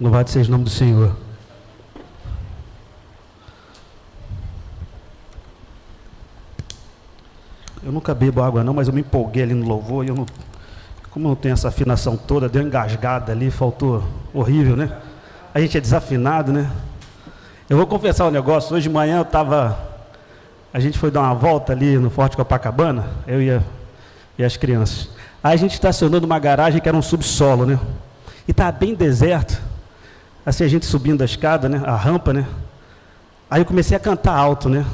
Louvado seja o nome do Senhor. Eu nunca bebo água não, mas eu me empolguei ali no louvor e eu não, como não tenho essa afinação toda, deu engasgada ali, faltou, horrível, né? A gente é desafinado, né? Eu vou confessar um negócio, hoje de manhã a gente foi dar uma volta ali no Forte Copacabana, eu e as crianças. Aí a gente estacionou numa garagem que era um subsolo, né? E estava bem deserto, assim a gente subindo a escada, né? A rampa, né? Aí eu comecei a cantar alto, né?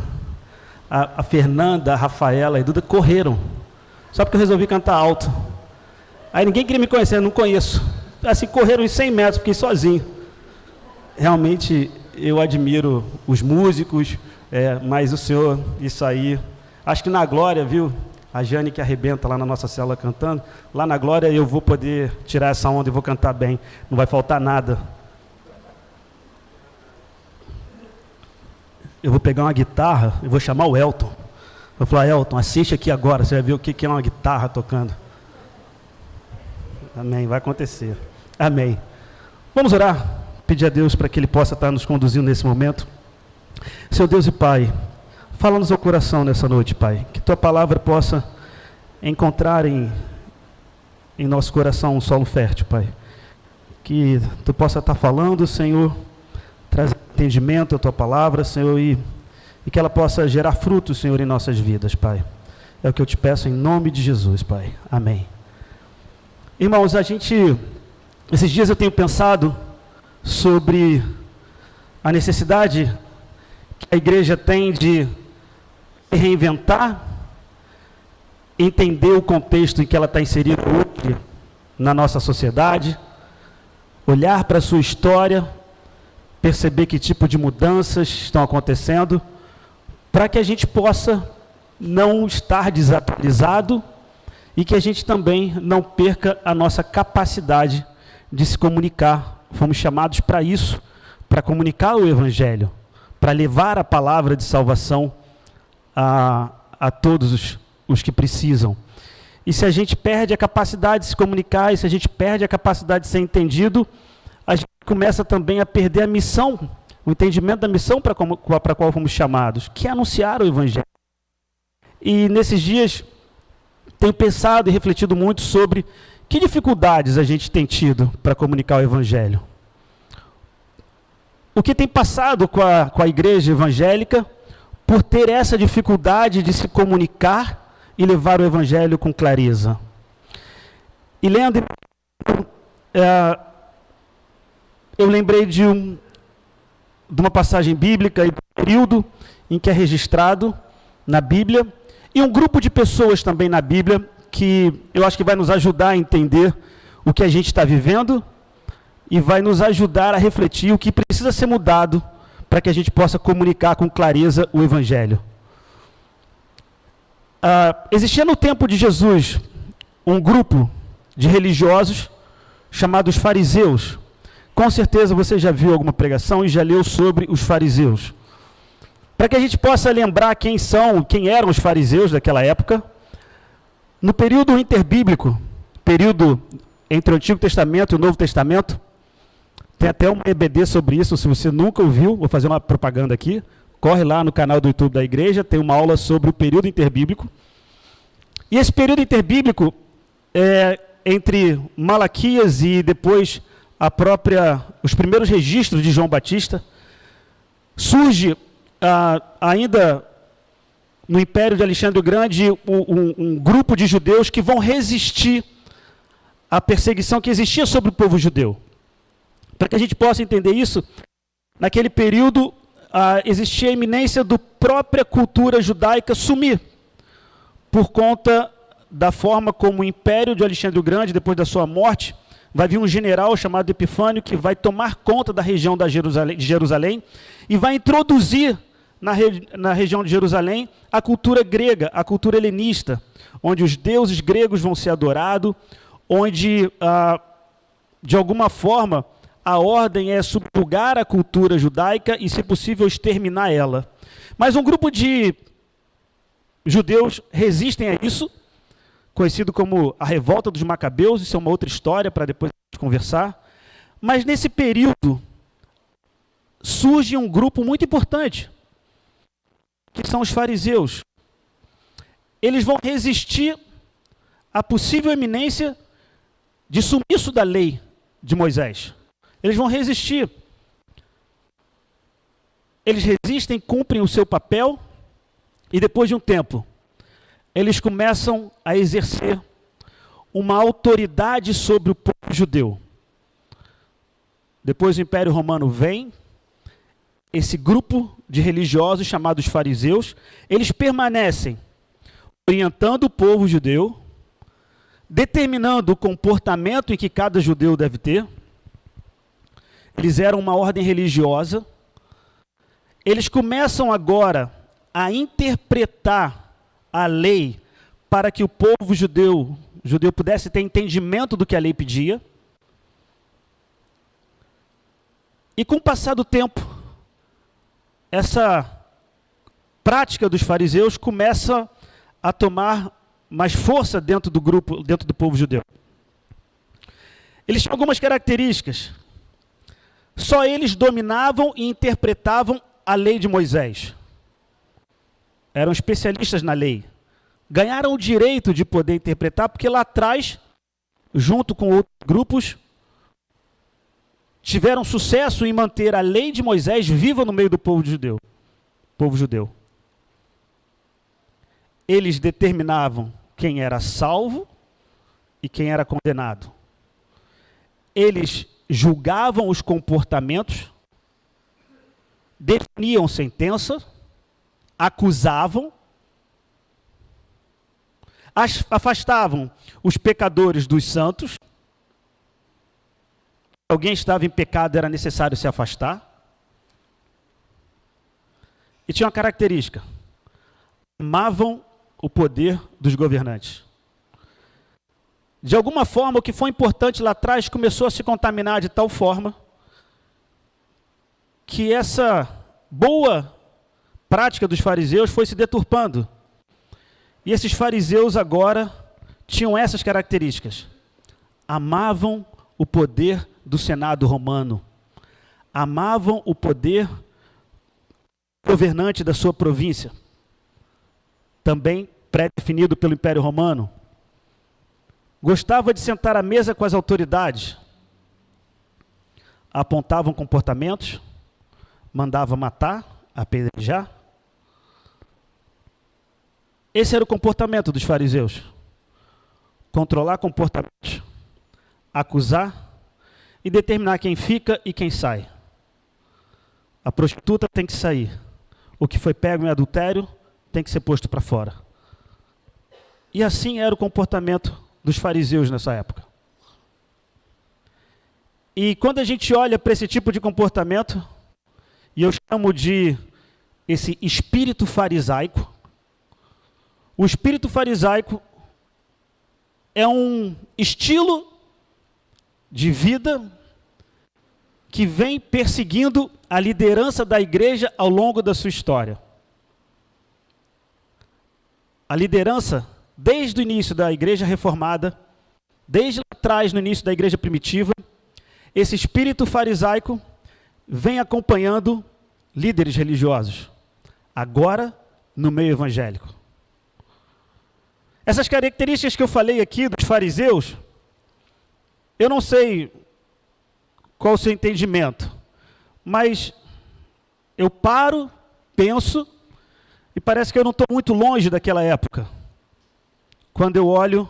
A Fernanda, a Rafaela e a Duda correram, só porque eu resolvi cantar alto. Aí ninguém queria me conhecer, eu não conheço. Assim, correram em 100 metros, fiquei sozinho. Realmente, eu admiro os músicos, mas o senhor, isso aí, acho que na glória, viu? A Jane que arrebenta lá na nossa célula cantando, lá na glória eu vou poder tirar essa onda e vou cantar bem, não vai faltar nada. Eu vou pegar uma guitarra e vou chamar o Elton. Vou falar, Elton, assiste aqui agora, você vai ver o que é uma guitarra tocando. Amém, vai acontecer. Amém. Vamos orar, pedir a Deus para que Ele possa estar nos conduzindo nesse momento. Seu Deus e Pai, fala no seu coração nessa noite, Pai, que Tua palavra possa encontrar em nosso coração um solo fértil, Pai. Que Tu possa estar falando, Senhor, trazer entendimento à Tua palavra, Senhor, e que ela possa gerar frutos, Senhor, em nossas vidas, Pai. É o que eu te peço em nome de Jesus, Pai. Amém. Irmãos, esses dias eu tenho pensado sobre a necessidade que a igreja tem de se reinventar, entender o contexto em que ela está inserida hoje na nossa sociedade, olhar para a sua história, perceber que tipo de mudanças estão acontecendo, para que a gente possa não estar desatualizado e que a gente também não perca a nossa capacidade de se comunicar. Fomos chamados para isso, para comunicar o Evangelho, para levar a palavra de salvação a todos os que precisam. E se a gente perde a capacidade de se comunicar, e se a gente perde a capacidade de ser entendido, a gente começa também a perder a missão, o entendimento da missão para a qual fomos chamados, que é anunciar o Evangelho. E nesses dias, tenho pensado e refletido muito sobre que dificuldades a gente tem tido para comunicar o Evangelho. O que tem passado com a igreja evangélica por ter essa dificuldade de se comunicar e levar o Evangelho com clareza. E lendo, eu lembrei de uma passagem bíblica e do período em que é registrado na Bíblia, e um grupo de pessoas também na Bíblia, que eu acho que vai nos ajudar a entender o que a gente está vivendo, e vai nos ajudar a refletir o que precisa ser mudado para que a gente possa comunicar com clareza o Evangelho. Existia no tempo de Jesus um grupo de religiosos chamados fariseus. Com certeza você já viu alguma pregação e já leu sobre os fariseus. Para que a gente possa lembrar quem eram os fariseus daquela época, no período interbíblico, período entre o Antigo Testamento e o Novo Testamento, tem até um EBD sobre isso, se você nunca ouviu, vou fazer uma propaganda aqui, corre lá no canal do YouTube da igreja, tem uma aula sobre o período interbíblico. E esse período interbíblico, entre Malaquias e depois os primeiros registros de João Batista, surge ainda no Império de Alexandre o Grande um grupo de judeus que vão resistir à perseguição que existia sobre o povo judeu. Para que a gente possa entender isso, naquele período existia a iminência da própria cultura judaica sumir, por conta da forma como o Império de Alexandre o Grande, depois da sua morte, vai vir um general chamado Epifânio que vai tomar conta da região de Jerusalém e vai introduzir na região de Jerusalém a cultura grega, a cultura helenista, onde os deuses gregos vão ser adorados, onde, de alguma forma, a ordem é subjugar a cultura judaica e, se possível, exterminar ela. Mas um grupo de judeus resistem a isso, conhecido como a Revolta dos Macabeus, isso é uma outra história para depois conversar, Mas nesse período, surge um grupo muito importante, que são os fariseus. Eles vão resistir à possível iminência de sumiço da lei de Moisés. Eles vão resistir. Eles resistem, cumprem o seu papel, e depois de um tempo, eles começam a exercer uma autoridade sobre o povo judeu. Depois o Império Romano vem, esse grupo de religiosos chamados fariseus, eles permanecem orientando o povo judeu, determinando o comportamento em que cada judeu deve ter. Eles eram uma ordem religiosa. Eles começam agora a interpretar a lei para que o povo judeu pudesse ter entendimento do que a lei pedia. E com o passar do tempo, essa prática dos fariseus começa a tomar mais força dentro do grupo, dentro do povo judeu. Eles tinham algumas características. Só eles dominavam e interpretavam a lei de Moisés. Eram especialistas na lei. Ganharam o direito de poder interpretar, porque lá atrás, junto com outros grupos, tiveram sucesso em manter a lei de Moisés viva no meio do povo judeu. Eles determinavam quem era salvo e quem era condenado. Eles julgavam os comportamentos, definiam sentença, acusavam, afastavam os pecadores dos santos. Se alguém estava em pecado, era necessário se afastar. E tinha uma característica: amavam o poder dos governantes. De alguma forma, o que foi importante lá atrás começou a se contaminar de tal forma que essa boa prática dos fariseus foi se deturpando. E esses fariseus agora tinham essas características. Amavam o poder do Senado romano. Amavam o poder governante da sua província, também pré-definido pelo Império Romano. Gostava de sentar à mesa com as autoridades. Apontavam comportamentos, mandava matar, apedrejar. Esse era o comportamento dos fariseus. Controlar comportamentos, acusar e determinar quem fica e quem sai. A prostituta tem que sair. O que foi pego em adultério tem que ser posto para fora. E assim era o comportamento dos fariseus nessa época. E quando a gente olha para esse tipo de comportamento, e eu chamo de esse espírito farisaico, o espírito farisaico é um estilo de vida que vem perseguindo a liderança da igreja ao longo da sua história. A liderança, desde o início da igreja reformada, desde lá atrás, no início da igreja primitiva, esse espírito farisaico vem acompanhando líderes religiosos, agora no meio evangélico. Essas características que eu falei aqui dos fariseus, eu não sei qual o seu entendimento, mas eu paro, penso, e parece que eu não estou muito longe daquela época, quando eu olho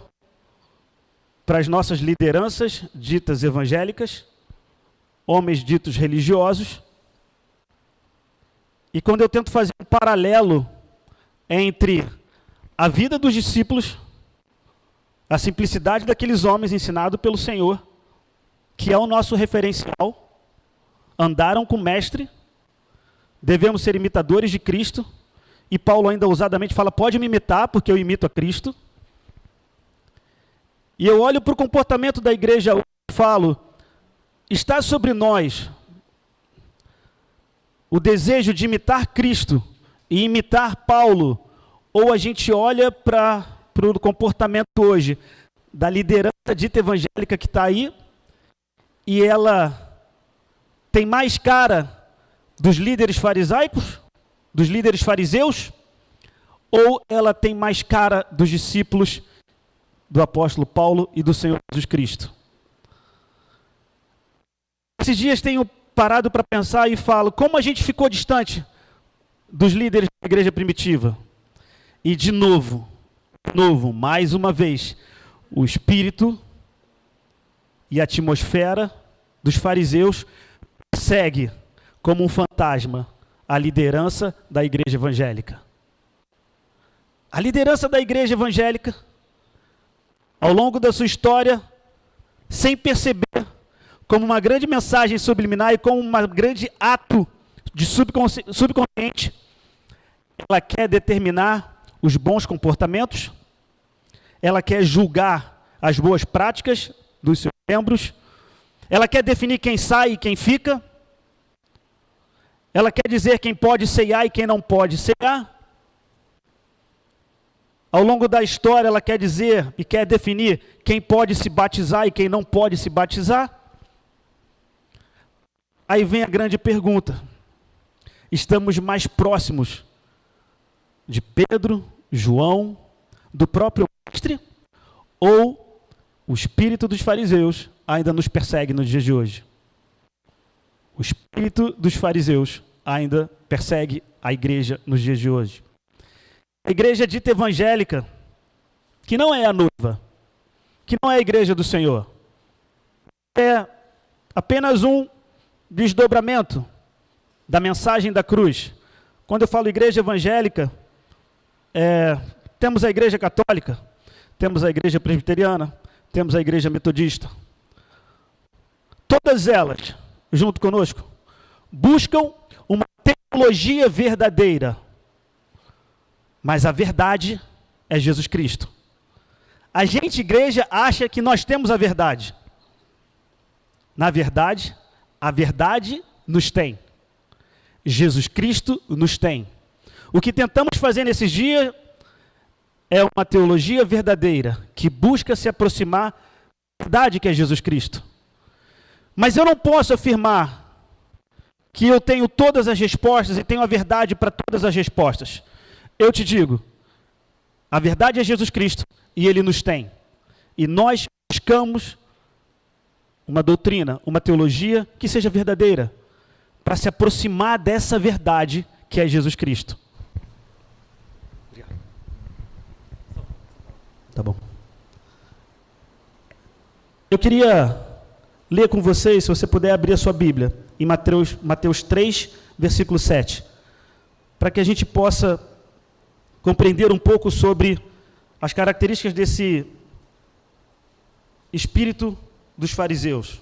para as nossas lideranças ditas evangélicas, homens ditos religiosos, e quando eu tento fazer um paralelo entre a vida dos discípulos, a simplicidade daqueles homens ensinados pelo Senhor, que é o nosso referencial, andaram com o mestre, devemos ser imitadores de Cristo, e Paulo ainda ousadamente fala, pode me imitar, porque eu imito a Cristo. E eu olho para o comportamento da igreja e falo, está sobre nós o desejo de imitar Cristo e imitar Paulo, ou a gente olha para o comportamento hoje da liderança dita evangélica que está aí e ela tem mais cara dos líderes farisaicos, dos líderes fariseus, ou ela tem mais cara dos discípulos do apóstolo Paulo e do Senhor Jesus Cristo? Esses dias tenho parado para pensar e falo, como a gente ficou distante dos líderes da igreja primitiva? E de novo, mais uma vez, o espírito e a atmosfera dos fariseus segue como um fantasma a liderança da igreja evangélica. A liderança da igreja evangélica, ao longo da sua história, sem perceber, como uma grande mensagem subliminar e como um grande ato de subconsciente, ela quer determinar os bons comportamentos, ela quer julgar as boas práticas dos seus membros, ela quer definir quem sai e quem fica, ela quer dizer quem pode ceiar e quem não pode ceiar. Ao longo da história, ela quer dizer e quer definir quem pode se batizar e quem não pode se batizar. Aí vem a grande pergunta: estamos mais próximos de Pedro, João, do próprio mestre, ou o espírito dos fariseus ainda nos persegue nos dias de hoje? O espírito dos fariseus ainda persegue a igreja nos dias de hoje. A igreja dita evangélica, que não é a noiva, que não é a igreja do Senhor, é apenas um desdobramento da mensagem da cruz. Quando eu falo igreja evangélica, temos a igreja católica, temos a igreja presbiteriana, temos a igreja metodista. Todas elas, junto conosco, buscam uma teologia verdadeira. Mas a verdade é Jesus Cristo. A gente, igreja, acha que nós temos a verdade. Na verdade, a verdade nos tem. Jesus Cristo nos tem. O que tentamos fazer nesses dias é uma teologia verdadeira, que busca se aproximar da verdade que é Jesus Cristo. Mas eu não posso afirmar que eu tenho todas as respostas e tenho a verdade para todas as respostas. Eu te digo, a verdade é Jesus Cristo e Ele nos tem. E nós buscamos uma doutrina, uma teologia que seja verdadeira, para se aproximar dessa verdade que é Jesus Cristo. Tá bom. Eu queria ler com vocês, se você puder abrir a sua Bíblia, em Mateus 3, versículo 7, para que a gente possa compreender um pouco sobre as características desse espírito dos fariseus.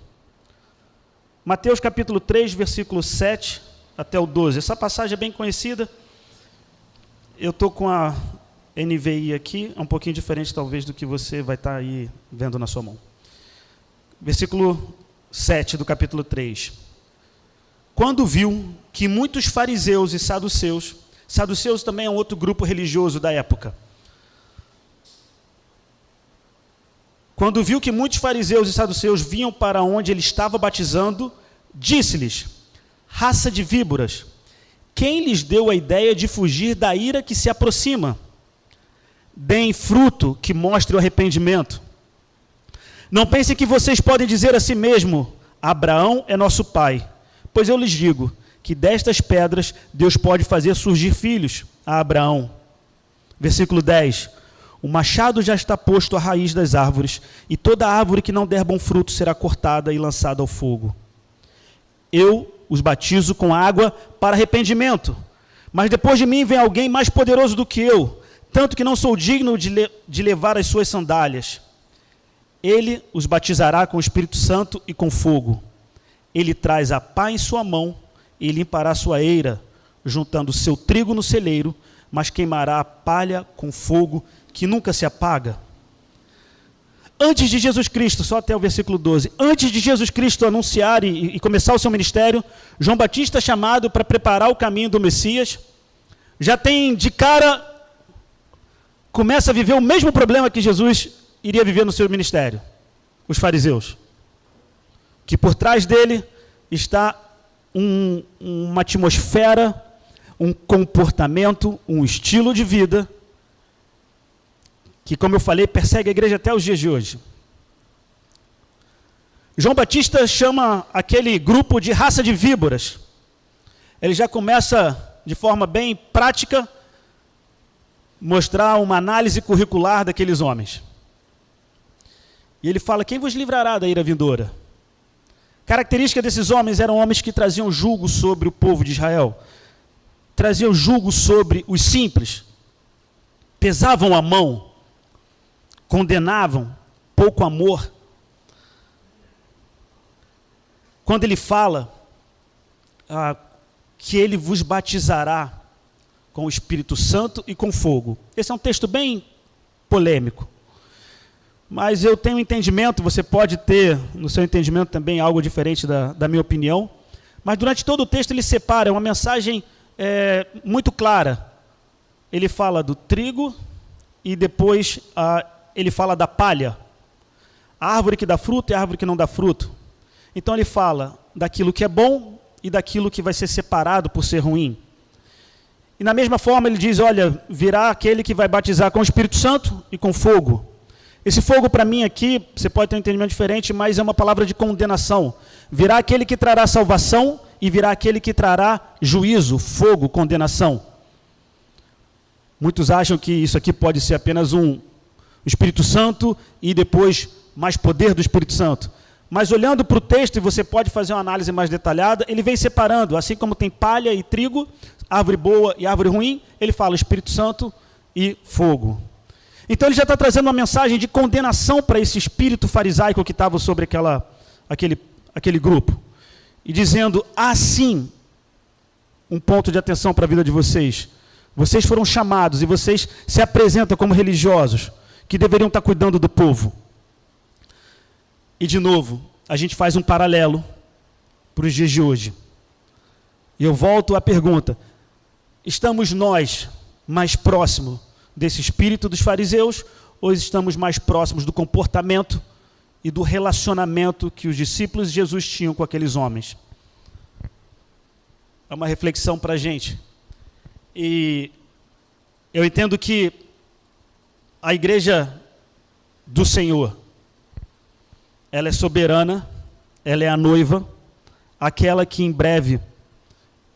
Mateus capítulo 3, versículo 7 até o 12. Essa passagem é bem conhecida. Eu estou com a NVI aqui, é um pouquinho diferente talvez do que você vai estar aí vendo na sua mão. Versículo 7 do capítulo 3. Quando viu que muitos fariseus e saduceus também é um outro grupo religioso da época. Quando viu que muitos fariseus e saduceus vinham para onde ele estava batizando, disse-lhes: raça de víboras, quem lhes deu a ideia de fugir da ira que se aproxima? Deem fruto que mostre o arrependimento. Não pensem que vocês podem dizer a si mesmo: Abraão é nosso pai. Pois eu lhes digo que destas pedras Deus pode fazer surgir filhos a Abraão. Versículo 10. O machado já está posto à raiz das árvores, e toda árvore que não der bom fruto será cortada e lançada ao fogo. Eu os batizo com água para arrependimento, mas depois de mim vem alguém mais poderoso do que eu, tanto que não sou digno de levar as suas sandálias. Ele os batizará com o Espírito Santo e com fogo. Ele traz a pá em sua mão e limpará sua eira, juntando seu trigo no celeiro, mas queimará a palha com fogo que nunca se apaga. Antes de Jesus Cristo, só até o versículo 12, antes de Jesus Cristo anunciar e começar o seu ministério, João Batista é chamado para preparar o caminho do Messias, já tem de cara, começa a viver o mesmo problema que Jesus iria viver no seu ministério, os fariseus. que por trás dele está uma atmosfera, um comportamento, um estilo de vida, que, como eu falei, persegue a igreja até os dias de hoje. João Batista chama aquele grupo de raça de víboras. Ele já começa, de forma bem prática, mostrar uma análise curricular daqueles homens. E ele fala: quem vos livrará da ira vindoura? Característica desses homens eram homens que traziam julgo sobre o povo de Israel, traziam julgo sobre os simples, pesavam a mão, condenavam, pouco amor. Quando ele fala que ele vos batizará com o Espírito Santo e com fogo. Esse é um texto bem polêmico. Mas eu tenho entendimento, você pode ter no seu entendimento também algo diferente da minha opinião. Mas durante todo o texto ele separa, é uma mensagem muito clara. Ele fala do trigo e depois ele fala da palha. A árvore que dá fruto e a árvore que não dá fruto. Então ele fala daquilo que é bom e daquilo que vai ser separado por ser ruim. E na mesma forma ele diz, olha, virá aquele que vai batizar com o Espírito Santo e com fogo. Esse fogo para mim aqui, você pode ter um entendimento diferente, mas é uma palavra de condenação. Virá aquele que trará salvação e virá aquele que trará juízo, fogo, condenação. Muitos acham que isso aqui pode ser apenas um Espírito Santo e depois mais poder do Espírito Santo. Mas olhando para o texto, e você pode fazer uma análise mais detalhada, ele vem separando, assim como tem palha e trigo, árvore boa e árvore ruim, ele fala Espírito Santo e fogo. Então ele já está trazendo uma mensagem de condenação para esse espírito farisaico que estava sobre aquele grupo. E dizendo, sim, um ponto de atenção para a vida de vocês. Vocês foram chamados e vocês se apresentam como religiosos, que deveriam estar cuidando do povo. E de novo, a gente faz um paralelo para os dias de hoje. E eu volto à pergunta, estamos nós mais próximos desse espírito dos fariseus, ou estamos mais próximos do comportamento e do relacionamento que os discípulos de Jesus tinham com aqueles homens? É uma reflexão para a gente. E eu entendo que a igreja do Senhor, ela é soberana, ela é a noiva, aquela que em breve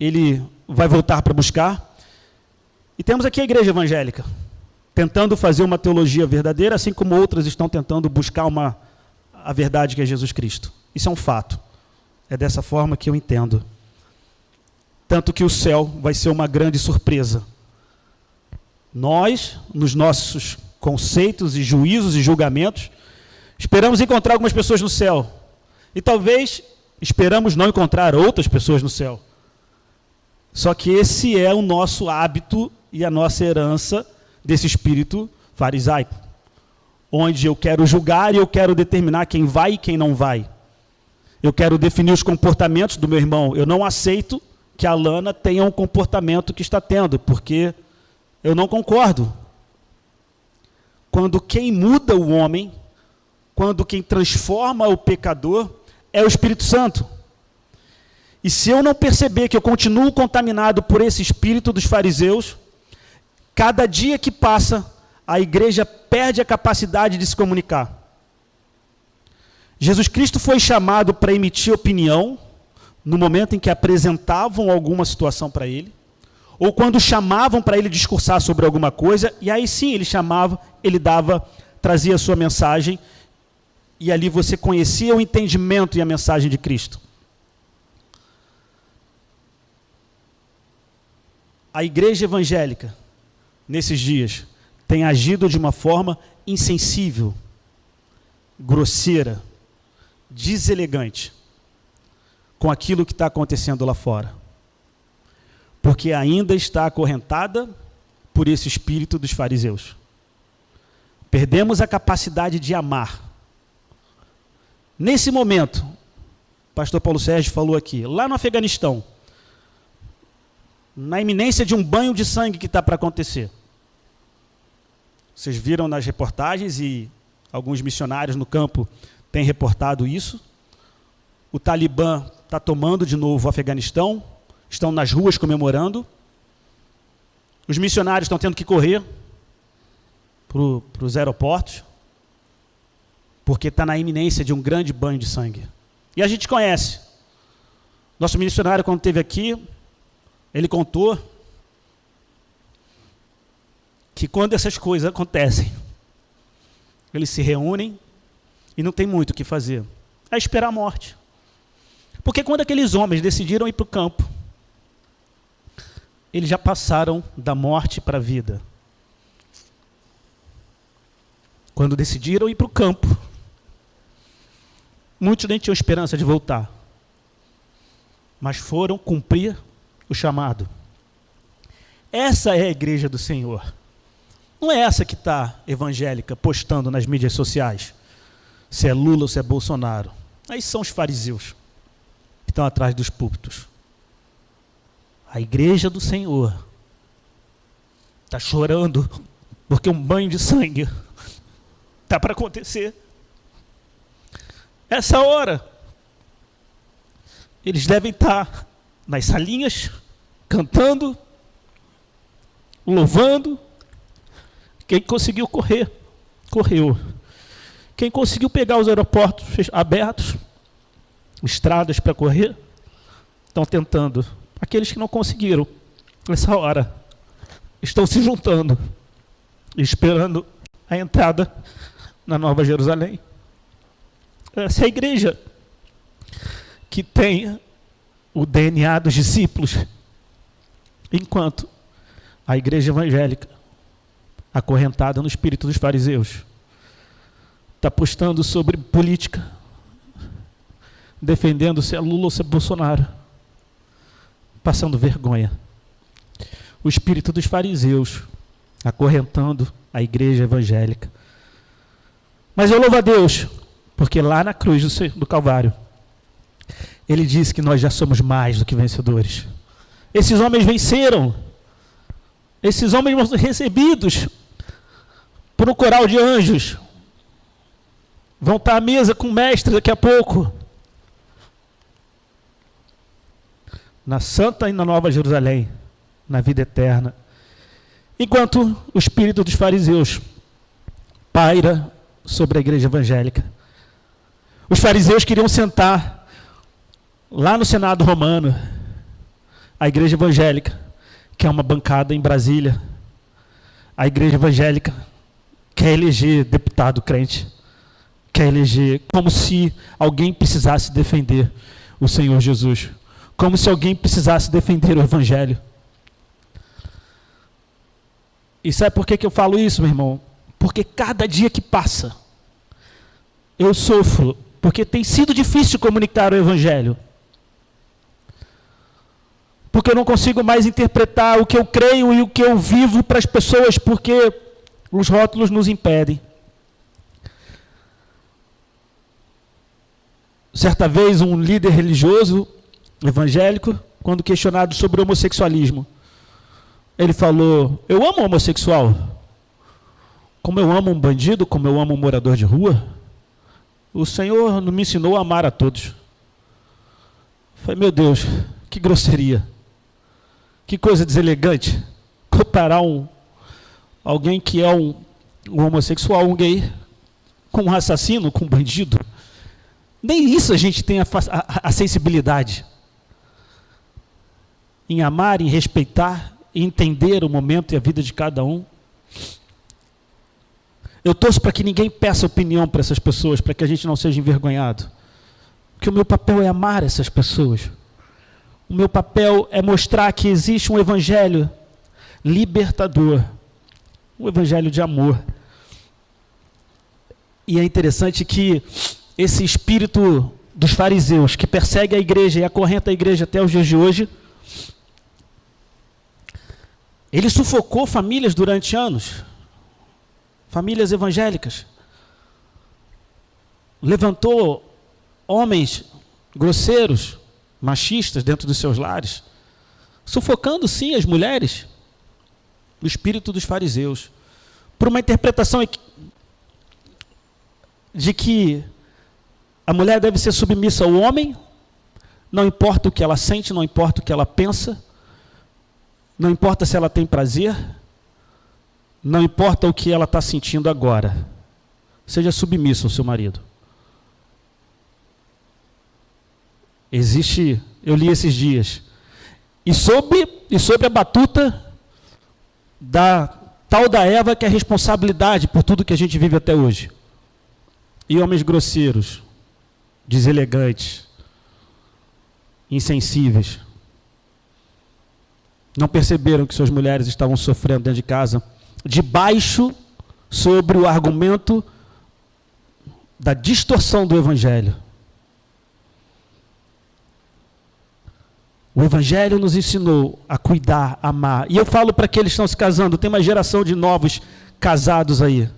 ele vai voltar para buscar. E temos aqui a igreja evangélica, tentando fazer uma teologia verdadeira, assim como outras estão tentando buscar a verdade que é Jesus Cristo. Isso é um fato. É dessa forma que eu entendo. Tanto que o céu vai ser uma grande surpresa. Nós, nos nossos conceitos e juízos e julgamentos, esperamos encontrar algumas pessoas no céu. E talvez esperamos não encontrar outras pessoas no céu. Só que esse é o nosso hábito e a nossa herança desse espírito farisaico, onde eu quero julgar e eu quero determinar quem vai e quem não vai. Eu quero definir os comportamentos do meu irmão. Eu não aceito que a Lana tenha um comportamento que está tendo, porque eu não concordo. Quando quem muda o homem, quando quem transforma o pecador é o Espírito Santo. E se eu não perceber que eu continuo contaminado por esse espírito dos fariseus, cada dia que passa, a igreja perde a capacidade de se comunicar. Jesus Cristo foi chamado para emitir opinião no momento em que apresentavam alguma situação para ele, ou quando chamavam para ele discursar sobre alguma coisa, e aí sim ele chamava, ele trazia a sua mensagem, e ali você conhecia o entendimento e a mensagem de Cristo. A igreja evangélica, nesses dias, tem agido de uma forma insensível, grosseira, deselegante, com aquilo que está acontecendo lá fora. Porque ainda está acorrentada por esse espírito dos fariseus. Perdemos a capacidade de amar. Nesse momento, o pastor Paulo Sérgio falou aqui, lá no Afeganistão, na iminência de um banho de sangue que está para acontecer. Vocês viram nas reportagens e alguns missionários no campo têm reportado isso. o Talibã está tomando de novo o Afeganistão, estão nas ruas comemorando. Os missionários estão tendo que correr para os aeroportos, porque está na iminência de um grande banho de sangue. E a gente conhece. Nosso missionário, quando esteve aqui, ele contou que quando essas coisas acontecem, eles se reúnem e não tem muito o que fazer. É esperar a morte. Porque quando aqueles homens decidiram ir para o campo, eles já passaram da morte para a vida. Quando decidiram ir para o campo, muitos nem tinham esperança de voltar, mas foram cumprir o chamado. Essa é a igreja do Senhor. Não é essa que está evangélica, postando nas mídias sociais, se é Lula ou se é Bolsonaro. Aí são os fariseus que estão atrás dos púlpitos. A igreja do Senhor está chorando porque um banho de sangue está para acontecer. Essa hora, eles devem estar nas salinhas, cantando, louvando. Quem conseguiu correr, correu. Quem conseguiu pegar os aeroportos abertos, estradas para correr, estão tentando. Aqueles que não conseguiram, nessa hora, estão se juntando, esperando a entrada na Nova Jerusalém. Essa é a igreja que tem o DNA dos discípulos, enquanto a igreja evangélica, acorrentada no espírito dos fariseus, está postando sobre política, defendendo se é Lula ou se é Bolsonaro, passando vergonha. O espírito dos fariseus, acorrentando a igreja evangélica. Mas eu louvo a Deus, porque lá na cruz do Calvário, Ele disse que nós já somos mais do que vencedores. Esses homens venceram. Esses homens vão ser recebidos por um coral de anjos. Vão estar à mesa com o mestre daqui a pouco. Na Santa e na Nova Jerusalém, na vida eterna. Enquanto o espírito dos fariseus paira sobre a igreja evangélica. Os fariseus queriam sentar lá no Senado romano, a igreja evangélica, que é uma bancada em Brasília. A igreja evangélica quer eleger deputado crente, quer eleger, como se alguém precisasse defender o Senhor Jesus, como se alguém precisasse defender o evangelho. E sabe por que eu falo isso, meu irmão? Porque cada dia que passa, eu sofro, porque tem sido difícil comunicar o evangelho. Porque eu não consigo mais interpretar o que eu creio e o que eu vivo para as pessoas, porque os rótulos nos impedem. Certa vez, um líder religioso, evangélico, quando questionado sobre o homossexualismo, ele falou: eu amo homossexual, como eu amo um bandido, como eu amo um morador de rua. O Senhor não me ensinou a amar a todos. Eu falei: meu Deus, que grosseria, que coisa deselegante, comparar alguém que é um homossexual, um gay, com um assassino, com um bandido. Nem isso a gente tem a sensibilidade em amar, em respeitar, em entender o momento e a vida de cada um. Eu torço para que ninguém peça opinião para essas pessoas, para que a gente não seja envergonhado. Porque o meu papel é amar essas pessoas. O meu papel é mostrar que existe um evangelho libertador, um evangelho de amor. E é interessante que esse espírito dos fariseus, que persegue a igreja e acorrenta a igreja até os dias de hoje, ele sufocou famílias durante anos, famílias evangélicas. Levantou homens grosseiros, machistas dentro dos seus lares, sufocando sim as mulheres. O espírito dos fariseus, por uma interpretação de que A mulher deve ser submissa ao homem, não importa o que ela sente, não importa o que ela pensa, não importa se ela tem prazer, não importa o que ela está sentindo agora. Seja submissa ao seu marido. Existe, eu li esses dias, e sobre a batuta da tal da Eva, que é a responsabilidade por tudo que a gente vive até hoje. E homens grosseiros, deselegantes, insensíveis, não perceberam que suas mulheres estavam sofrendo dentro de casa, debaixo sobre o argumento da distorção do Evangelho. O Evangelho nos ensinou a cuidar, a amar. E eu falo para aqueles que estão se casando, tem uma geração de novos casados aí.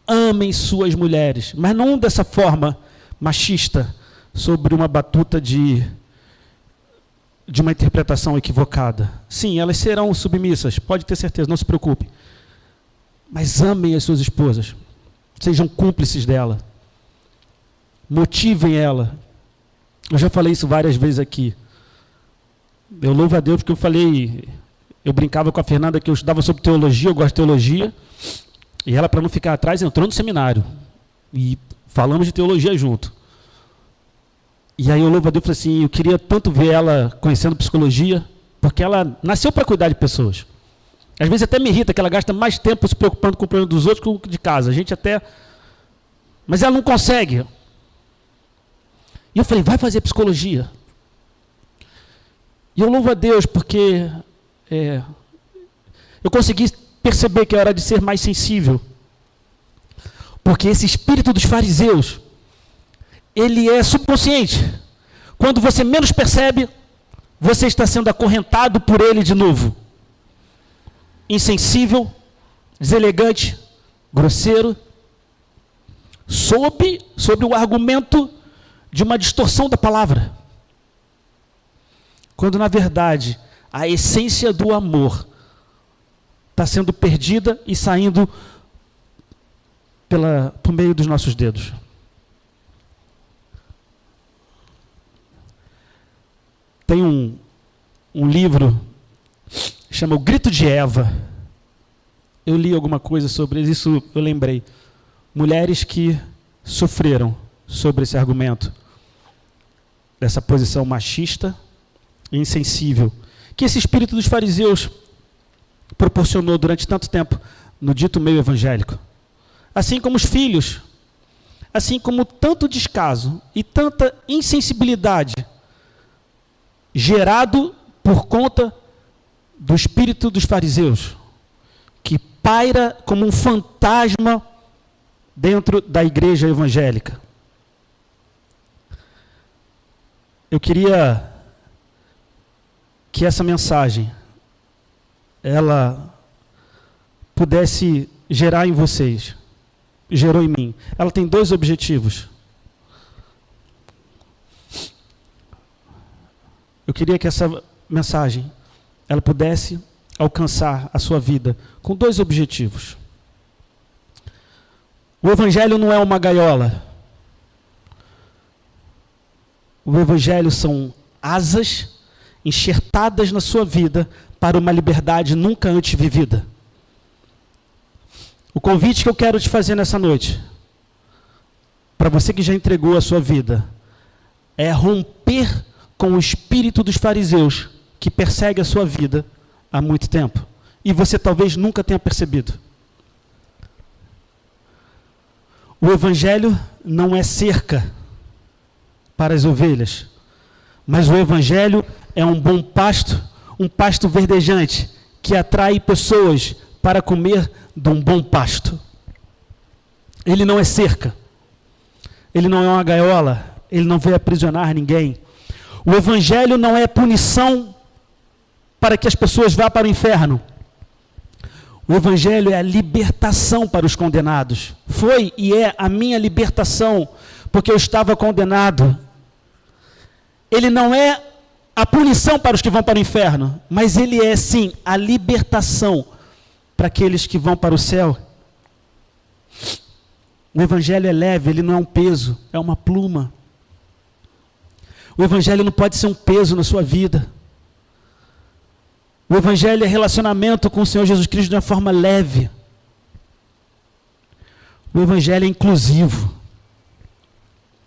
Amem suas mulheres, mas não dessa forma machista, sobre uma batuta de uma interpretação equivocada. Sim, elas serão submissas, pode ter certeza, não se preocupe. Mas amem as suas esposas, sejam cúmplices dela, motivem ela. Eu já falei isso várias vezes aqui. Eu louvo a Deus porque eu brincava com a Fernanda que eu estudava sobre teologia, eu gosto de teologia, e ela, para não ficar atrás, entrou no seminário, e falamos de teologia junto. E aí eu louvo a Deus e falei assim, eu queria tanto ver ela conhecendo psicologia, porque ela nasceu para cuidar de pessoas. Às vezes até me irrita que ela gasta mais tempo se preocupando com o problema dos outros que o de casa. A gente até... Mas ela não consegue. E eu falei, vai fazer psicologia. E eu louvo a Deus porque eu consegui perceber que era de ser mais sensível. Porque esse espírito dos fariseus, ele é subconsciente. Quando você menos percebe, você está sendo acorrentado por ele de novo. Insensível, deselegante, grosseiro, sob o argumento de uma distorção da palavra. Quando, na verdade, a essência do amor está sendo perdida e saindo por meio dos nossos dedos. Tem um livro, chama O Grito de Eva. Eu li alguma coisa sobre isso, eu lembrei. Mulheres que sofreram sobre esse argumento, dessa posição machista e insensível, que esse espírito dos fariseus proporcionou durante tanto tempo no dito meio evangélico. Assim como os filhos, assim como tanto descaso e tanta insensibilidade gerado por conta do espírito dos fariseus, que paira como um fantasma dentro da igreja evangélica. Eu queria que essa mensagem, ela pudesse gerar em vocês, gerou em mim. Ela tem dois objetivos. Eu queria que essa mensagem, ela pudesse alcançar a sua vida com dois objetivos. O Evangelho não é uma gaiola. O Evangelho são asas enxertadas na sua vida para uma liberdade nunca antes vivida. O convite que eu quero te fazer nessa noite, para você que já entregou a sua vida, é romper com o espírito dos fariseus que persegue a sua vida há muito tempo. E você talvez nunca tenha percebido. O Evangelho não é cerca para as ovelhas, mas o Evangelho é um bom pasto, um pasto verdejante, que atrai pessoas para comer de um bom pasto. Ele não é cerca, ele não é uma gaiola, ele não veio aprisionar ninguém. O Evangelho não é punição para que as pessoas vá para o inferno. O Evangelho é a libertação para os condenados. Foi e é a minha libertação, porque eu estava condenado. Ele não é a punição para os que vão para o inferno, mas ele é, sim, a libertação para aqueles que vão para o céu. O Evangelho é leve, ele não é um peso, é uma pluma. O Evangelho não pode ser um peso na sua vida. O Evangelho é relacionamento com o Senhor Jesus Cristo de uma forma leve. O Evangelho é inclusivo.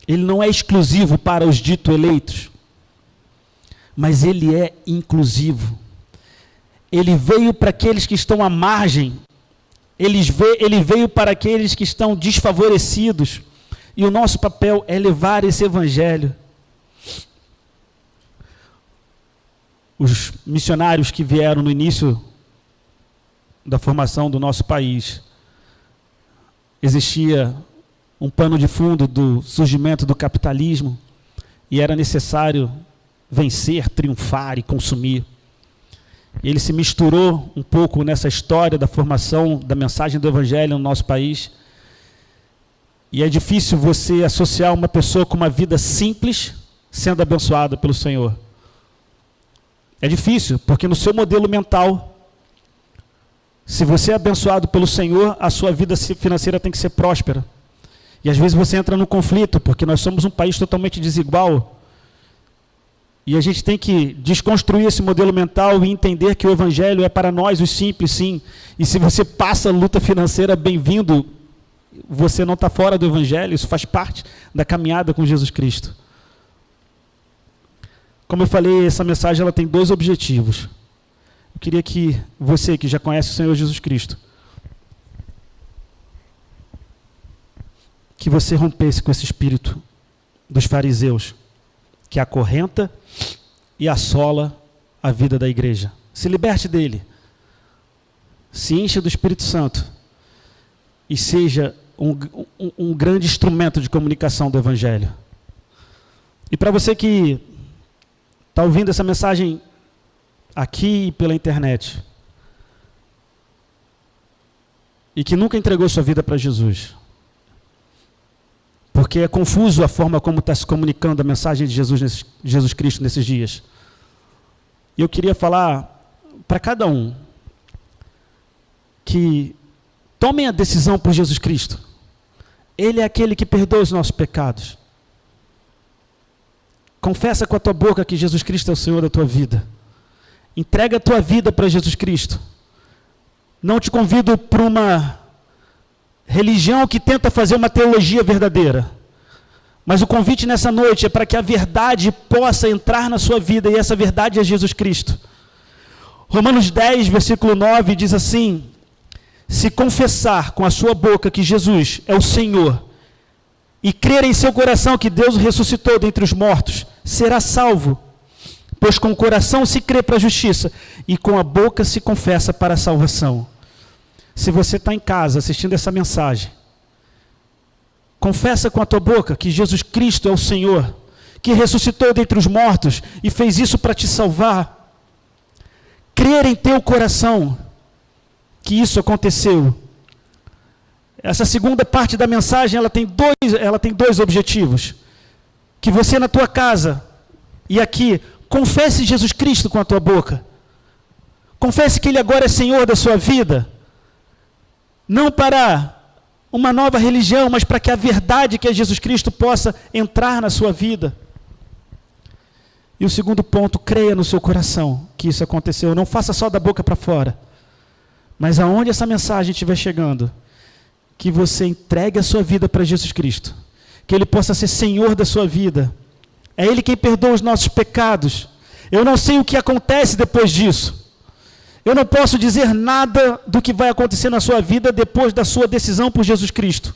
Ele não é exclusivo para os dito eleitos, mas ele é inclusivo. Ele veio para aqueles que estão à margem, ele veio para aqueles que estão desfavorecidos, e o nosso papel é levar esse Evangelho. Os missionários que vieram no início da formação do nosso país, existia um pano de fundo do surgimento do capitalismo, e era necessário vencer, triunfar e consumir. Ele se misturou um pouco nessa história da formação da mensagem do Evangelho no nosso país, e é difícil você associar uma pessoa com uma vida simples sendo abençoada pelo Senhor. É difícil, porque no seu modelo mental, se você é abençoado pelo Senhor, a sua vida financeira tem que ser próspera. E às vezes você entra no conflito, porque nós somos um país totalmente desigual. E a gente tem que desconstruir esse modelo mental e entender que o Evangelho é para nós, os simples, sim. E se você passa luta financeira, bem-vindo. Você não está fora do Evangelho, isso faz parte da caminhada com Jesus Cristo. Como eu falei, essa mensagem ela tem dois objetivos. Eu queria que você, que já conhece o Senhor Jesus Cristo, que você rompesse com esse espírito dos fariseus, que acorrenta e assola a vida da igreja. Se liberte dele. Se encha do Espírito Santo. E seja um grande instrumento de comunicação do Evangelho. E para você que está ouvindo essa mensagem aqui pela internet, e que nunca entregou sua vida para Jesus, porque é confuso a forma como está se comunicando a mensagem de Jesus Cristo nesses dias. E eu queria falar para cada um que tomem a decisão por Jesus Cristo. Ele é aquele que perdoa os nossos pecados. Confessa com a tua boca que Jesus Cristo é o Senhor da tua vida. Entrega a tua vida para Jesus Cristo. Não te convido para uma religião que tenta fazer uma teologia verdadeira. Mas o convite nessa noite é para que a verdade possa entrar na sua vida, e essa verdade é Jesus Cristo. Romanos 10, versículo 9 diz assim: se confessar com a sua boca que Jesus é o Senhor, e crer em seu coração que Deus o ressuscitou dentre os mortos, será salvo. Pois com o coração se crê para a justiça, e com a boca se confessa para a salvação. Se você está em casa assistindo essa mensagem, confessa com a tua boca que Jesus Cristo é o Senhor, que ressuscitou dentre os mortos e fez isso para te salvar. Crer em teu coração que isso aconteceu. Essa segunda parte da mensagem ela tem dois objetivos. Que você na tua casa e aqui confesse Jesus Cristo com a tua boca. Confesse que Ele agora é Senhor da sua vida. Não para uma nova religião, mas para que a verdade que é Jesus Cristo possa entrar na sua vida. E o segundo ponto, creia no seu coração que isso aconteceu. Não faça só da boca para fora. Mas aonde essa mensagem estiver chegando, que você entregue a sua vida para Jesus Cristo. Que Ele possa ser Senhor da sua vida. É Ele quem perdoa os nossos pecados. Eu não sei o que acontece depois disso. Eu não posso dizer nada do que vai acontecer na sua vida depois da sua decisão por Jesus Cristo.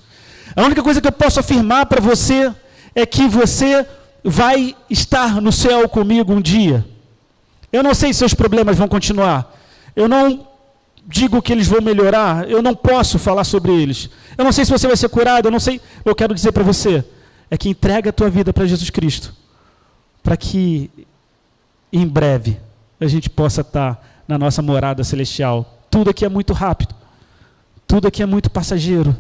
A única coisa que eu posso afirmar para você é que você vai estar no céu comigo um dia. Eu não sei se seus problemas vão continuar. Eu não digo que eles vão melhorar. Eu não posso falar sobre eles. Eu não sei se você vai ser curado. Eu não sei. Eu quero dizer para você é que entrega a tua vida para Jesus Cristo, para que em breve a gente possa estar na nossa morada celestial. Tudo aqui é muito rápido, tudo aqui é muito passageiro,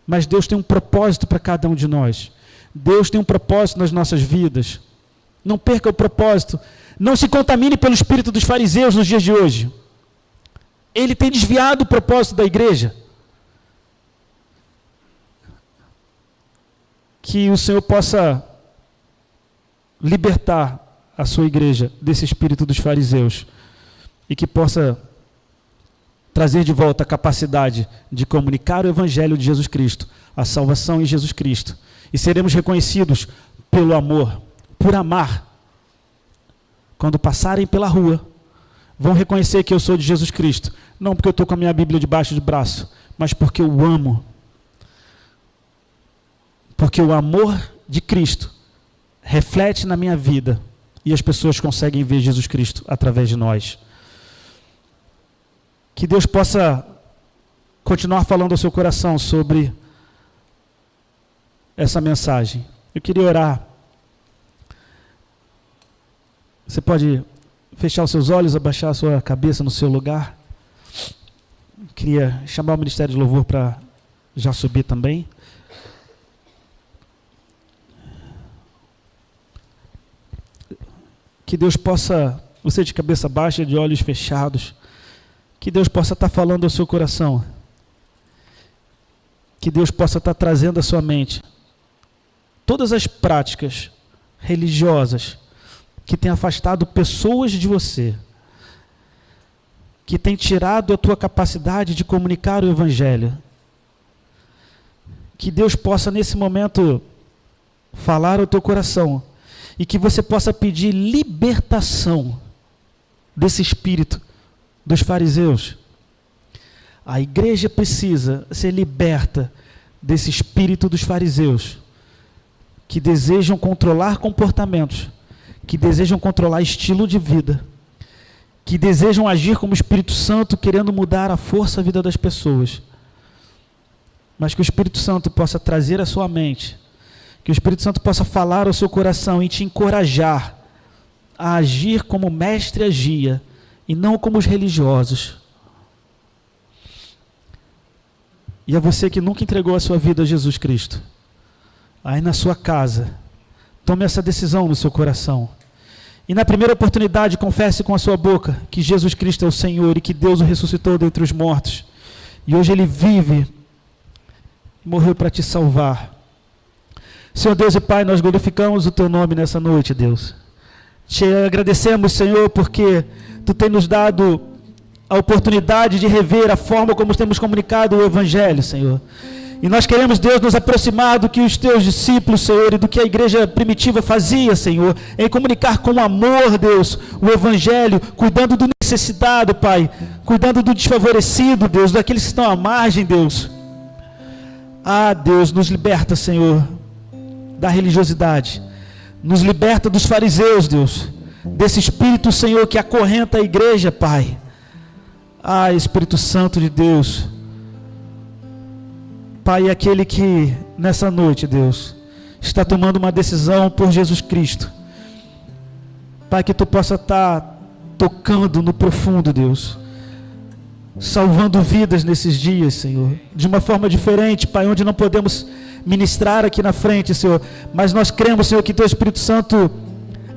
mas Deus tem um propósito para cada um de nós. Deus tem um propósito nas nossas vidas. Não perca o propósito. Não se contamine pelo espírito dos fariseus nos dias de hoje. Ele tem desviado o propósito da igreja. Que o Senhor possa libertar a sua igreja desse espírito dos fariseus e que possa trazer de volta a capacidade de comunicar o evangelho de Jesus Cristo, a salvação em Jesus Cristo. E seremos reconhecidos pelo amor, por amar. Quando passarem pela rua, vão reconhecer que eu sou de Jesus Cristo. Não porque eu estou com a minha Bíblia debaixo do braço, mas porque eu amo. Porque o amor de Cristo reflete na minha vida e as pessoas conseguem ver Jesus Cristo através de nós. Que Deus possa continuar falando ao seu coração sobre essa mensagem. Eu queria orar. Você pode fechar os seus olhos, abaixar a sua cabeça no seu lugar. Eu queria chamar o Ministério de Louvor para já subir também. Que Deus possa, você de cabeça baixa, de olhos fechados, que Deus possa estar falando ao seu coração. Que Deus possa estar trazendo à sua mente todas as práticas religiosas que têm afastado pessoas de você, que têm tirado a tua capacidade de comunicar o Evangelho. Que Deus possa nesse momento falar ao teu coração e que você possa pedir libertação desse espírito dos fariseus. A igreja precisa ser liberta desse espírito dos fariseus, que desejam controlar comportamentos, que desejam controlar estilo de vida, que desejam agir como Espírito Santo, querendo mudar à força a vida das pessoas. Mas que o Espírito Santo possa trazer à sua mente, que o Espírito Santo possa falar ao seu coração e te encorajar a agir como o mestre agia, e não como os religiosos. E a você que nunca entregou a sua vida a Jesus Cristo, aí na sua casa, tome essa decisão no seu coração. E na primeira oportunidade, confesse com a sua boca que Jesus Cristo é o Senhor e que Deus o ressuscitou dentre os mortos. E hoje Ele vive e morreu para te salvar. Senhor Deus e Pai, nós glorificamos o Teu nome nessa noite, Deus. Te agradecemos, Senhor, porque Tu tem nos dado a oportunidade de rever a forma como temos comunicado o Evangelho, Senhor. E nós queremos, Deus, nos aproximar do que os Teus discípulos, Senhor, e do que a igreja primitiva fazia, Senhor, em comunicar com amor, Deus, o Evangelho, cuidando do necessitado, Pai, cuidando do desfavorecido, Deus, daqueles que estão à margem, Deus. Ah, Deus, nos liberta, Senhor, da religiosidade. Nos liberta dos fariseus, Deus, desse espírito, Senhor, que acorrenta a igreja, Pai. Ah, Espírito Santo de Deus, Pai, é aquele que nessa noite, Deus, está tomando uma decisão por Jesus Cristo. Pai, que Tu possa estar tocando no profundo, Deus, salvando vidas nesses dias, Senhor, de uma forma diferente, Pai, onde não podemos ministrar aqui na frente, Senhor, mas nós cremos, Senhor, que Teu Espírito Santo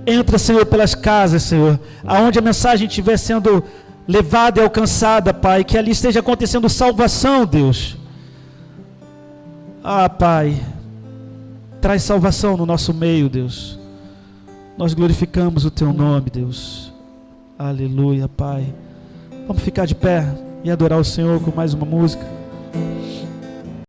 entra, Senhor, pelas casas, Senhor, aonde a mensagem estiver sendo levada e alcançada, Pai, que ali esteja acontecendo salvação, Deus. Ah, Pai, traz salvação no nosso meio, Deus. Nós glorificamos o Teu nome, Deus. Aleluia, Pai. Vamos ficar de pé e adorar o Senhor com mais uma música.